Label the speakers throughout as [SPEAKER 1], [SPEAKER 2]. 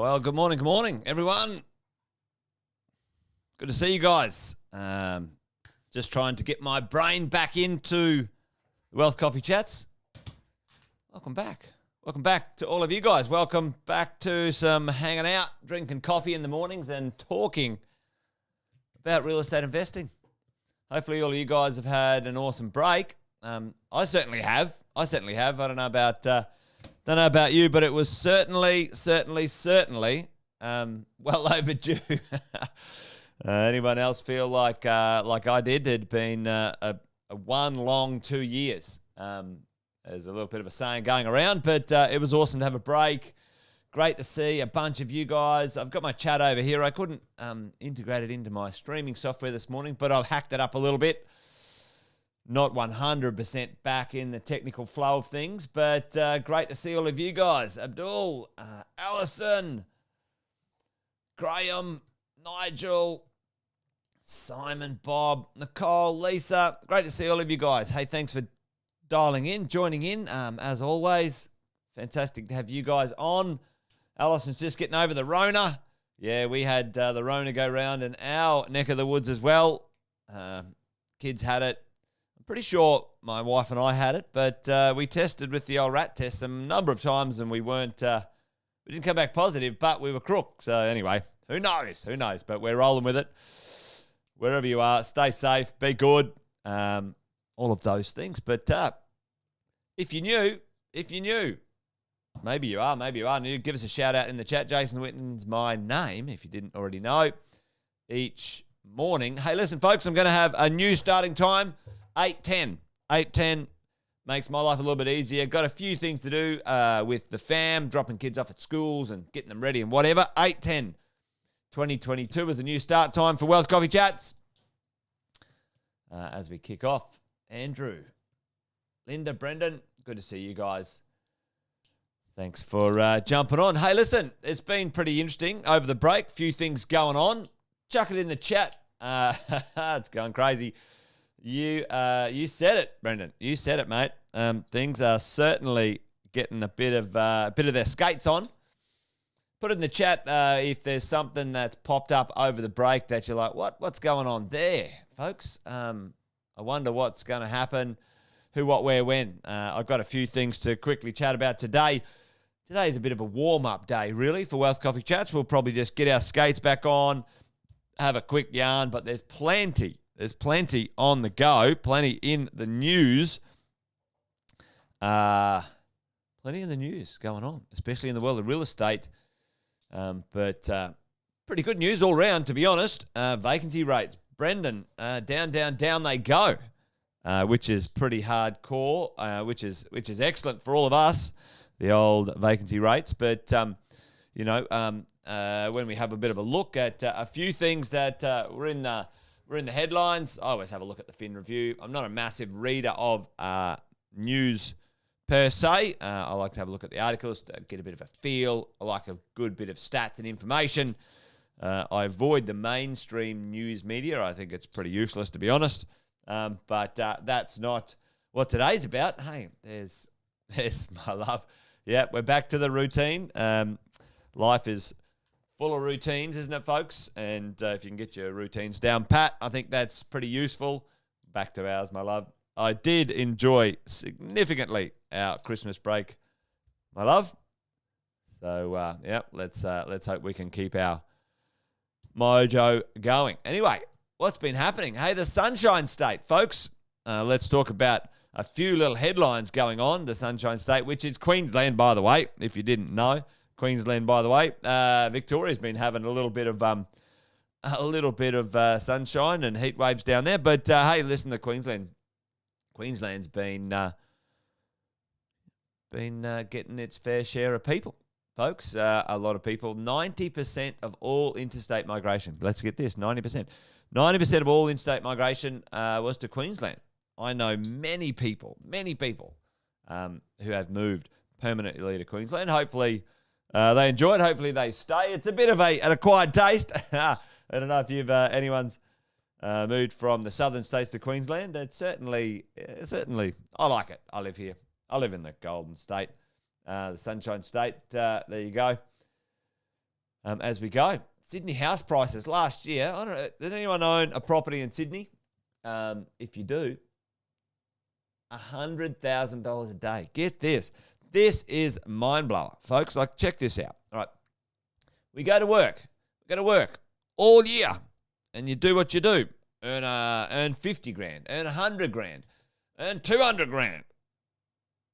[SPEAKER 1] Well, good morning, everyone. Good to see you guys. Just trying to get my brain back into the Wealth Coffee Chats. Welcome back. Welcome back to all of you guys. Welcome back to some hanging out, drinking coffee in the mornings and talking about real estate investing. Hopefully all of you guys have had an awesome break. I certainly have. I don't know about you, but it was certainly well overdue. Anyone else feel like I did? It'd been a one long 2 years. There's a little bit of a saying going around, but it was awesome to have a break. Great to see a bunch of you guys. I've got my chat over here. I couldn't integrate it into my streaming software this morning, but I've hacked it up a little bit. Not 100% back in the technical flow of things, but great to see all of you guys. Abdul, Allison, Graham, Nigel, Simon, Bob, Nicole, Lisa. Great to see all of you guys. Hey, thanks for dialing in, joining in. As always, fantastic to have you guys on. Allison's just getting over the Rona. Yeah, we had the Rona go round in our neck of the woods as well. Kids had it. Pretty sure my wife and I had it, but we tested with the old rat test a number of times and we didn't come back positive, but we were crook. So anyway, who knows? But we're rolling with it. Wherever you are, stay safe, be good, all of those things. But if you knew, maybe you are new, give us a shout out in the chat. Jason Whitten's my name, if you didn't already know, each morning. Hey, listen, folks, I'm going to have a new starting time. 8:10. 8:10 makes my life a little bit easier. Got a few things to do with the fam, dropping kids off at schools and getting them ready and whatever. 8:10. 2022 is a new start time for Wealth Coffee Chats. As we kick off, Andrew, Linda, Brendan, good to see you guys. Thanks for jumping on. Hey, listen, it's been pretty interesting over the break. Few things going on. Chuck it in the chat. It's going crazy. You said it, Brendan. You said it, mate. Things are certainly getting a bit of their skates on. Put it in the chat if there's something that's popped up over the break that you're like, what's going on there, folks? I wonder what's going to happen, who, what, where, when. I've got a few things to quickly chat about today. Today's a bit of a warm-up day, really, for Wealth Coffee Chats. We'll probably just get our skates back on, have a quick yarn, but there's plenty on the go, plenty in the news. Plenty in the news going on, especially in the world of real estate. But pretty good news all round, to be honest. Vacancy rates, Brendan, down they go, which is pretty hardcore, which is excellent for all of us, the old vacancy rates. But, when we have a bit of a look at a few things that were in the headlines, I always have a look at the Fin Review. I'm not a massive reader of news per se. I like to have a look at the articles to get a bit of a feel. I like a good bit of stats and information. I avoid the mainstream news media. I think it's pretty useless, to be honest. But that's not what today's about. Hey, there's my love. Yeah, we're back to the routine. Life is full of routines, isn't it, folks? And if you can get your routines down pat, I think that's pretty useful. Back to ours, my love. I did enjoy significantly our Christmas break, my love. So, let's hope we can keep our mojo going. Anyway, what's been happening? Hey, the Sunshine State, folks. Let's talk about a few little headlines going on. The Sunshine State, which is Queensland, by the way, if you didn't know. Queensland, by the way. Victoria's been having a little bit of sunshine and heat waves down there. But hey, listen to Queensland. Queensland's been getting its fair share of people, folks. A lot of people. 90% of all interstate migration. Let's get this. 90%. 90% of all interstate migration was to Queensland. I know many people who have moved permanently to Queensland. Hopefully they enjoy it. Hopefully they stay. It's a bit of an acquired taste. I don't know if you've anyone's moved from the southern states to Queensland. It's certainly, I like it. I live here. I live in the Golden State, the Sunshine State. There you go. as we go. Sydney house prices last year. I don't know. Did anyone own a property in Sydney? If you do, $100,000 a day. Get this. This is mind blower, folks. Like, check this out. All right. We go to work. All year. And you do what you do. Earn 50 grand, earn 100 grand, earn 200 grand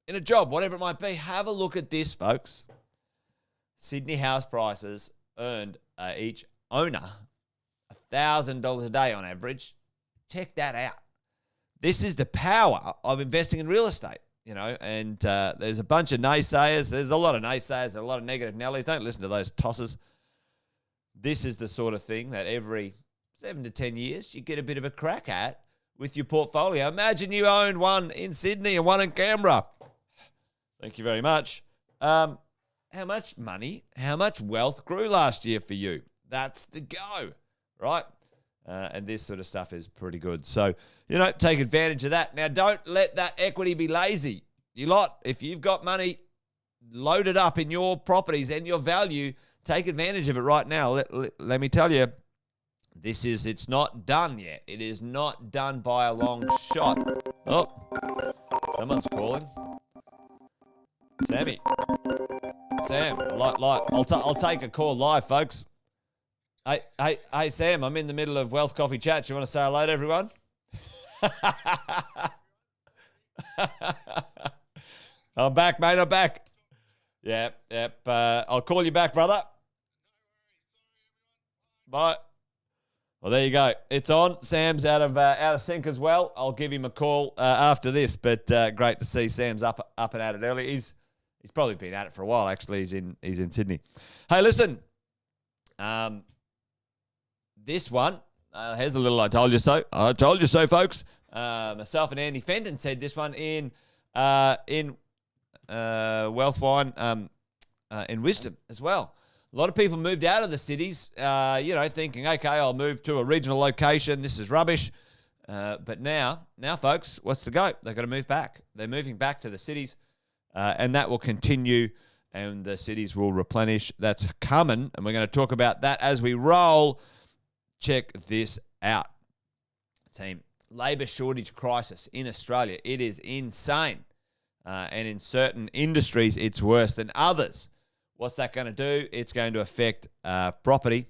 [SPEAKER 1] in a job, whatever it might be. Have a look at this, folks. Sydney house prices earned each owner $1,000 a day on average. Check that out. This is the power of investing in real estate, and there's a bunch of naysayers. There's a lot of naysayers, a lot of negative Nellies. Don't listen to those tossers. This is the sort of thing that every 7 to 10 years you get a bit of a crack at with your portfolio. Imagine you owned one in Sydney and one in Canberra. Thank you very much. How much money, how much wealth grew last year for you? That's the go, right? And this sort of stuff is pretty good. So, take advantage of that. Now, don't let that equity be lazy. You lot, if you've got money loaded up in your properties and your value, take advantage of it right now. Let me tell you, it's not done yet. It is not done by a long shot. Oh, someone's calling. Sammy. Sam, I'll take a call live, folks. Hey, Sam, I'm in the middle of Wealth Coffee Chat. You want to say hello to everyone? I'm back, mate. I'm back. Yep. I'll call you back, brother. Bye. Well, there you go. It's on. Sam's out of sync as well. I'll give him a call after this. But great to see Sam's up and at it early. He's probably been at it for a while. Actually, he's in Sydney. Hey, listen. This one. Here's a little I told you so. I told you so, folks. Myself and Andy Fenton said this one in Wealth Wine in Wisdom as well. A lot of people moved out of the cities, thinking, okay, I'll move to a regional location. This is rubbish. But now, folks, what's the go? They've got to move back. They're moving back to the cities, and that will continue, and the cities will replenish. That's coming, and we're going to talk about that as we roll. Check this out, team. Labour shortage crisis in Australia. It is insane. And in certain industries, it's worse than others. What's that going to do? It's going to affect property.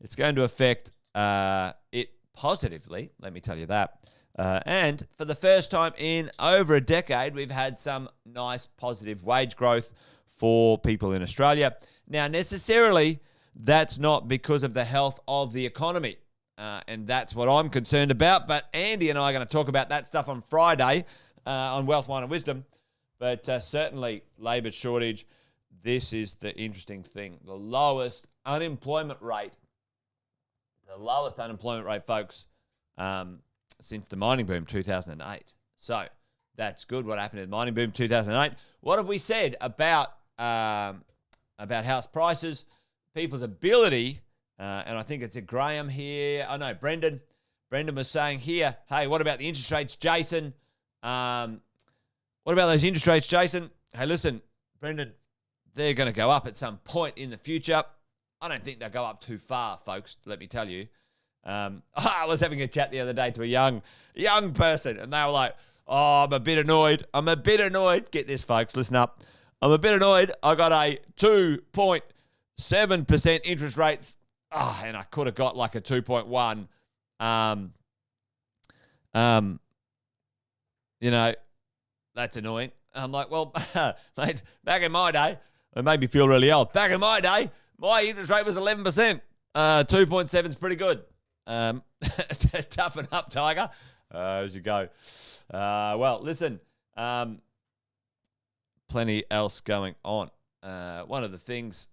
[SPEAKER 1] It's going to affect it positively, let me tell you that. And for the first time in over a decade, we've had some nice positive wage growth for people in Australia. Now, necessarily, that's not because of the health of the economy. And that's what I'm concerned about. But Andy and I are going to talk about that stuff on Friday on Wealth, Wine and Wisdom. But certainly, labour shortage. This is the interesting thing. The lowest unemployment rate, folks, since the mining boom 2008. So that's good. What happened in the mining boom 2008? What have we said about house prices, people's ability, and I think it's a Graham here. Oh, no, Brendan. Brendan was saying here, hey, what about the interest rates, Jason? What about those interest rates, Jason? Hey, listen, Brendan, they're going to go up at some point in the future. I don't think they'll go up too far, folks, let me tell you. I was having a chat the other day to a young person, and they were like, oh, I'm a bit annoyed. Get this, folks, listen up. I'm a bit annoyed. I got a 2.7% interest rates, and I could have got like a 2.1. That's annoying. I'm like, well, mate, back in my day, it made me feel really old. Back in my day, my interest rate was 11%. 2.7 is pretty good. Toughen up, Tiger, as you go. Well, listen, plenty else going on. One of the things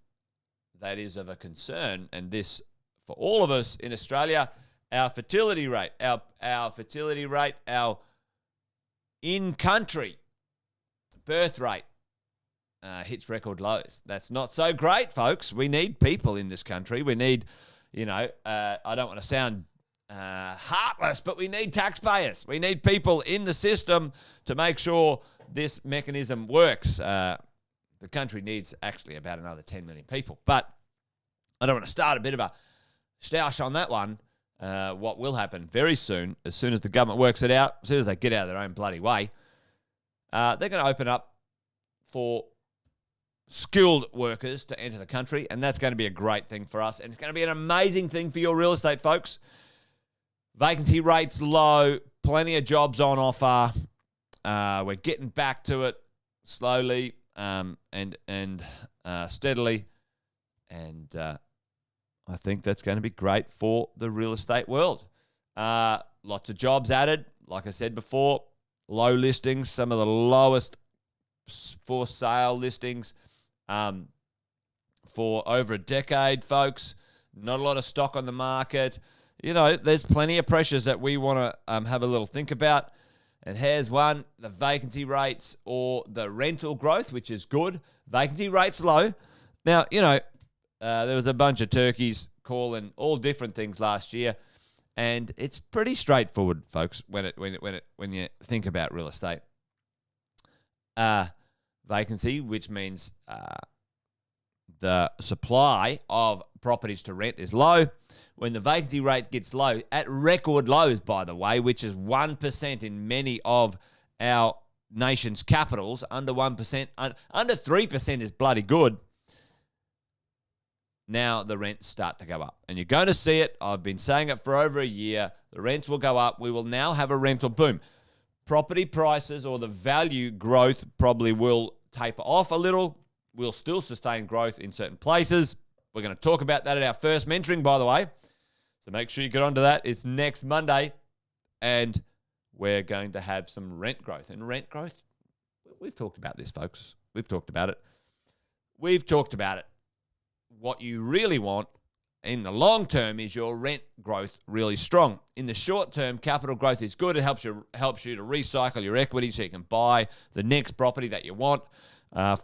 [SPEAKER 1] that is of a concern, and this for all of us in Australia, our fertility rate, our in-country birth rate hits record lows. That's not so great, folks. We need people in this country. We need, I don't want to sound heartless, but we need taxpayers. We need people in the system to make sure this mechanism works. The country needs actually about another 10 million people. But I don't want to start a bit of a stoush on that one. What will happen very soon, as soon as the government works it out, as soon as they get out of their own bloody way, they're going to open up for skilled workers to enter the country, and that's going to be a great thing for us, and it's going to be an amazing thing for your real estate, folks. Vacancy rates low, plenty of jobs on offer. We're getting back to it slowly and steadily, and I think that's going to be great for the real estate world. Lots of jobs added, like I said before. Low listings, some of the lowest for sale listings for over a decade, folks. Not a lot of stock on the market. You know, there's plenty of pressures that we want to have a little think about. And here's one, the vacancy rates or the rental growth, which is good. Vacancy rates low. Now, you know, there was a bunch of turkeys calling all different things last year. And it's pretty straightforward, folks, when you think about real estate. Vacancy, which means the supply of properties to rent is low. When the vacancy rate gets low, at record lows, by the way, which is 1% in many of our nation's capitals, under 1%, under 3% is bloody good. Now the rents start to go up. And you're going to see it. I've been saying it for over a year. The rents will go up. We will now have a rental boom. Property prices or the value growth probably will taper off a little. We'll still sustain growth in certain places. We're going to talk about that at our first mentoring, by the way. So make sure you get onto that. It's next Monday. And we're going to have some rent growth. And rent growth, we've talked about this, folks. We've talked about it. What you really want in the long term is your rent growth really strong. In the short term, capital growth is good. It helps you to recycle your equity so you can buy the next property that you want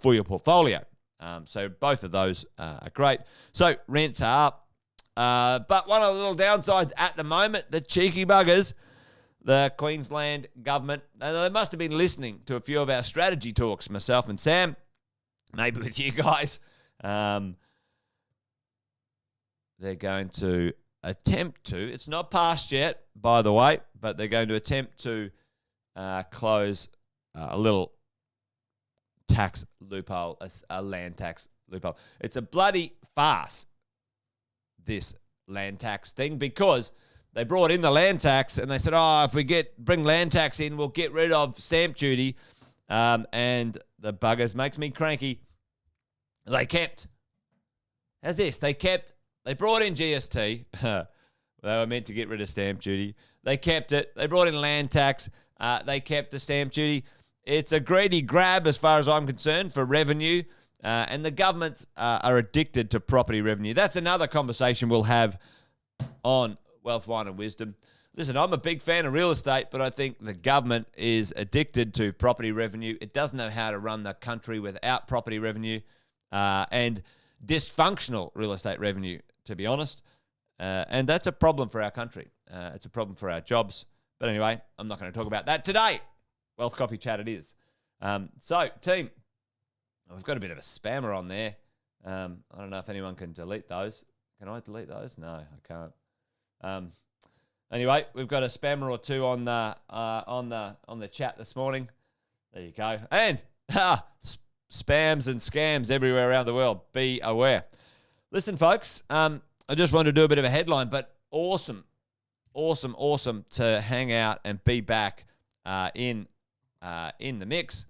[SPEAKER 1] for your portfolio. So both of those are great. So rents are up. But one of the little downsides at the moment, the cheeky buggers, the Queensland government, they must have been listening to a few of our strategy talks, myself and Sam, maybe with you guys. They're going to attempt to, it's not passed yet, by the way, but they're going to attempt to close a little tax loophole, a land tax loophole. It's a bloody farce, this land tax thing, because they brought in the land tax and they said, if we bring land tax in, we'll get rid of stamp duty. And the buggers makes me cranky. They brought in GST. They were meant to get rid of stamp duty. They kept it. They brought in land tax. They kept the stamp duty. It's a greedy grab as far as I'm concerned for revenue. And the governments are addicted to property revenue. That's another conversation we'll have on Wealth, Wine and Wisdom. Listen, I'm a big fan of real estate, but I think the government is addicted to property revenue. It doesn't know how to run the country without property revenue and dysfunctional real estate revenue, to be honest. And that's a problem for our country. It's a problem for our jobs. But anyway, I'm not going to talk about that today. Wealth Coffee Chat it is. So, team, we've got a bit of a spammer on there. I don't know if anyone can delete those. Can I delete those? No, I can't. Anyway, we've got a spammer or two on the chat this morning. There you go. And spams and scams everywhere around the world. Be aware. Listen, folks, I just wanted to do a bit of a headline, but awesome to hang out and be back in the mix.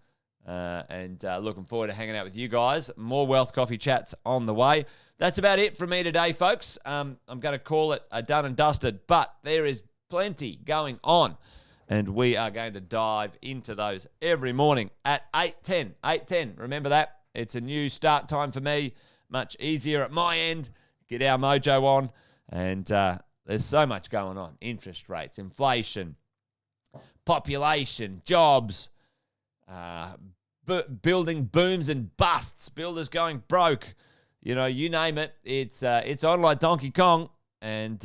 [SPEAKER 1] And looking forward to hanging out with you guys. More Wealth Coffee Chats on the way. That's about it from me today, folks. I'm going to call it a done and dusted, but there is plenty going on. And we are going to dive into those every morning at 8:10. 8:10. Remember that? It's a new start time for me. Much easier at my end. Get our mojo on. And there's so much going on. Interest rates, inflation, population, jobs, building booms and busts, builders going broke. You know, you name it. It's on like Donkey Kong. And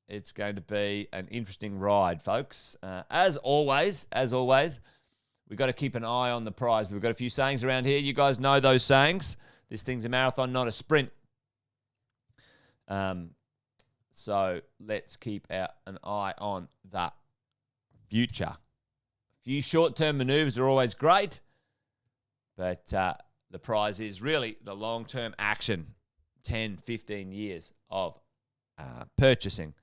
[SPEAKER 1] it's going to be an interesting ride, folks. As always, we've got to keep an eye on the prize. We've got a few sayings around here. You guys know those sayings. This thing's a marathon, not a sprint. So let's keep an eye on that future. A few short-term maneuvers are always great, but the prize is really the long-term action, 10, 15 years of purchasing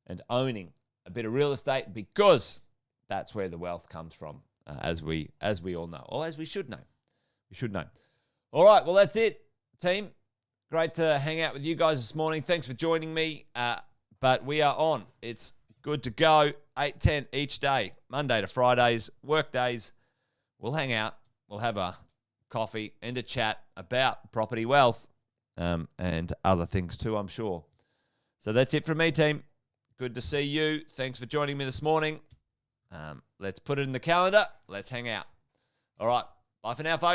[SPEAKER 1] and owning a bit of real estate, because that's where the wealth comes from, as we all know, or as we should know. We should know. All right, well, that's it, team. Great to hang out with you guys this morning. Thanks for joining me. But we are on. It's good to go. 8:10 each day, Monday to Fridays, work days. We'll hang out. We'll have a coffee and a chat about property wealth and other things too, I'm sure. So that's it from me, team. Good to see you. Thanks for joining me this morning. Let's put it in the calendar. Let's hang out. All right. Bye for now, folks.